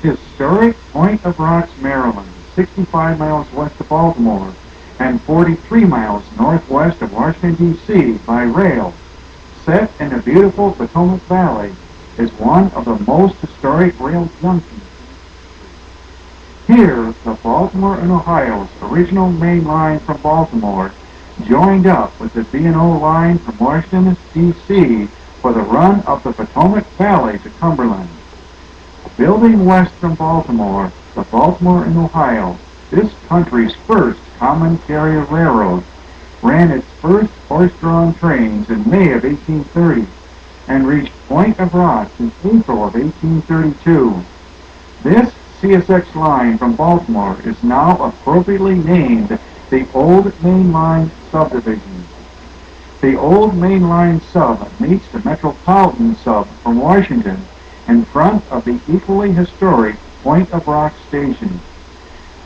Historic Point of Rocks, Maryland, 65 miles west of Baltimore and 43 miles northwest of Washington, D.C. by rail, set in the beautiful Potomac Valley, is one of the most historic rail junctions. Here, the Baltimore and Ohio's original main line from Baltimore joined up with the B&O line from Washington, D.C. for the run up the Potomac Valley to Cumberland. Building west from Baltimore, the Baltimore and Ohio, this country's first common carrier railroad, ran its first horse-drawn trains in May of 1830 and reached Point of Rocks in April of 1832. This CSX line from Baltimore is now appropriately named the Old Main Line Subdivision. The Old Main Line Sub meets the Metropolitan Sub from Washington in front of the equally historic Point of Rocks Station.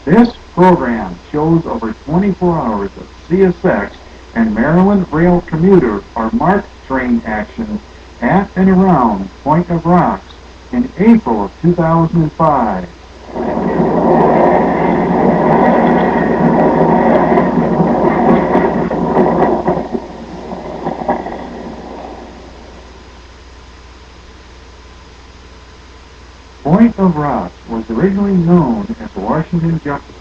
This program shows over 24 hours of CSX and Maryland Rail commuter or MARC train action at and around Point of Rocks in April of 2005. Point of Rocks was originally known as Washington Junction.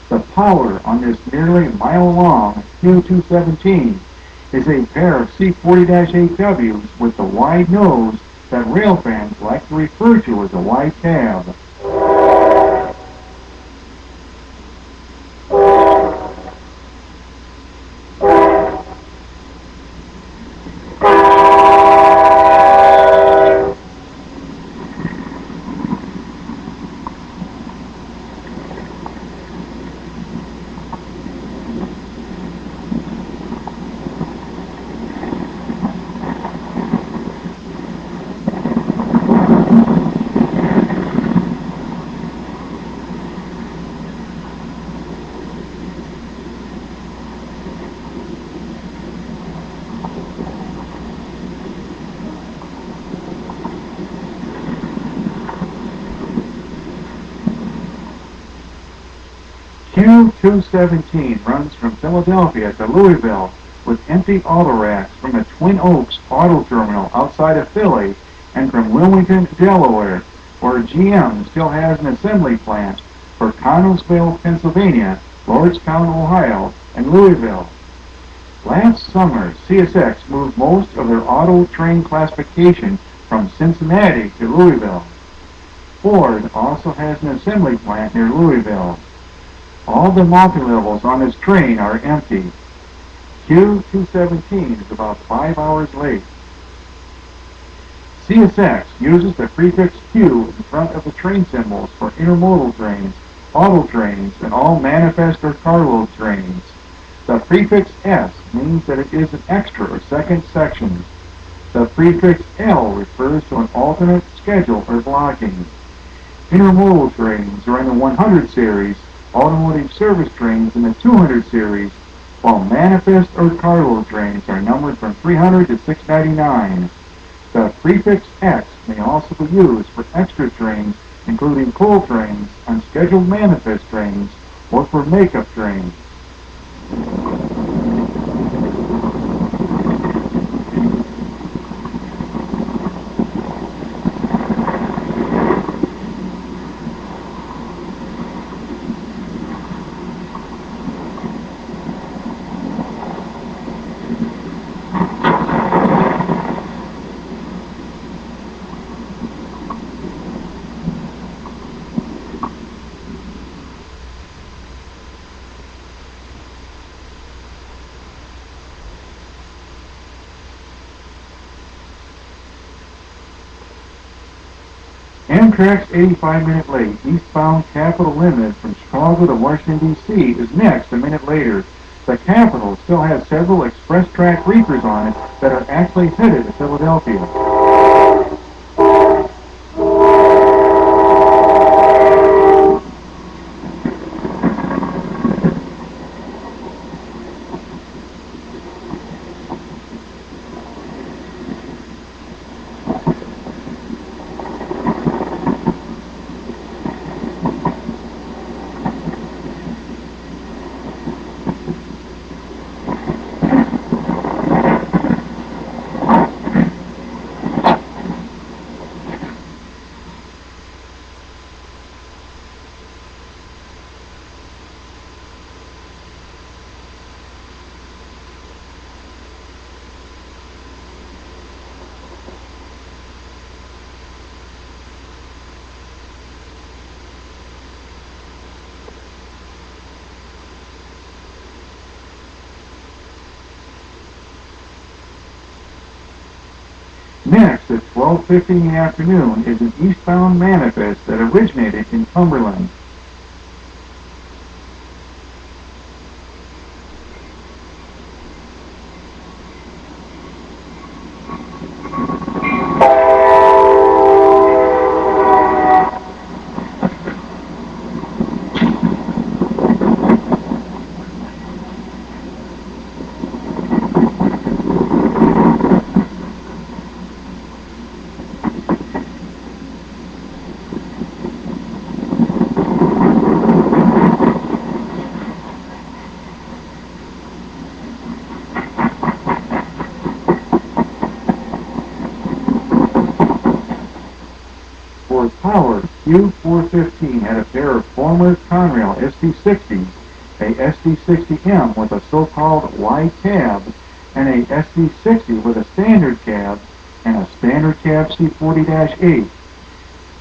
The power on this nearly mile-long Q217 is a pair of C40-8Ws with the wide nose that rail fans like to refer to as a wide cab. Q217 runs from Philadelphia to Louisville with empty auto racks from the Twin Oaks Auto Terminal outside of Philly and from Wilmington, Delaware, where GM still has an assembly plant for Connellsville, Pennsylvania, Lordstown, Ohio, and Louisville. Last summer, CSX moved most of their auto train classification from Cincinnati to Louisville. Ford also has an assembly plant near Louisville. All the multi-levels on this train are empty. Q217 is about 5 hours late. CSX uses the prefix Q in front of the train symbols for intermodal trains, auto trains, and all manifest or carload trains. The prefix S means that it is an extra or second section. The prefix L refers to an alternate schedule or blocking. Intermodal trains are in the 100 series, automotive service trains in the 200 series, while manifest or carload trains are numbered from 300 to 699. The prefix X may also be used for extra trains, including coal trains, unscheduled manifest trains, or for makeup trains. Amtrak's 85-minute late eastbound Capital Limited from Chicago to Washington, D.C. is next a minute later. The Capital still has several express track reefers on it that are actually headed to Philadelphia. Next, at 12:50 in the afternoon, is an eastbound manifest that originated in Cumberland. For power, Q415 had a pair of former Conrail SD60s, a SD60M with a so-called Y cab, and a SD60 with a standard cab and a standard cab C40-8.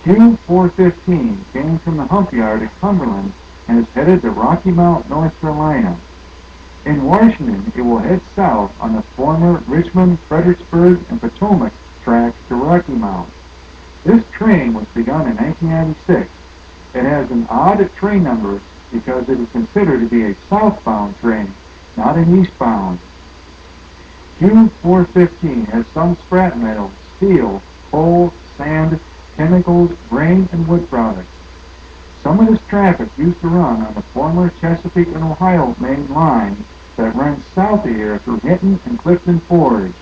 Q415 came from the hump yard at Cumberland and is headed to Rocky Mount, North Carolina. In Washington, it will head south on the former Richmond, Fredericksburg, and Potomac track to Rocky Mount. This train was begun in 1996. It has an odd train number because it is considered to be a southbound train, not an eastbound. Q415 has some scrap metal, steel, coal, sand, chemicals, grain, and wood products. Some of this traffic used to run on the former Chesapeake and Ohio main line that runs south of here through Hinton and Clifton Forge.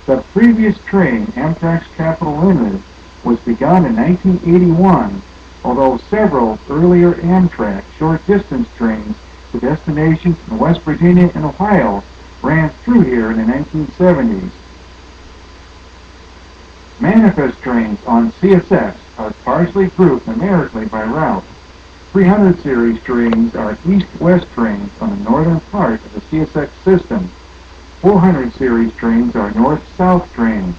The previous train, Amtrak's Capital Limited, was begun in 1981, although several earlier Amtrak short-distance trains to destinations in West Virginia and Ohio ran through here in the 1970s. Manifest trains on CSX are partially grouped numerically by route. 300 series trains are east-west trains on the northern part of the CSX system. 400 series trains are north-south trains.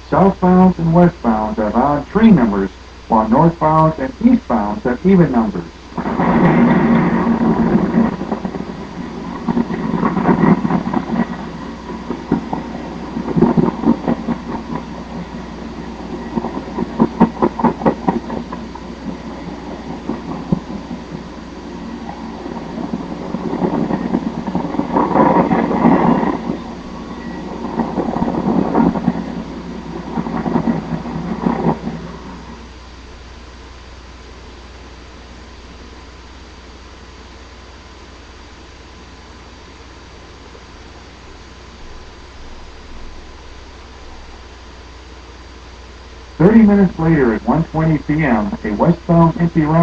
Southbounds and westbounds have odd train numbers, while northbounds and eastbounds have even numbers. "30 minutes later at 1:20 p.m., a westbound empty rock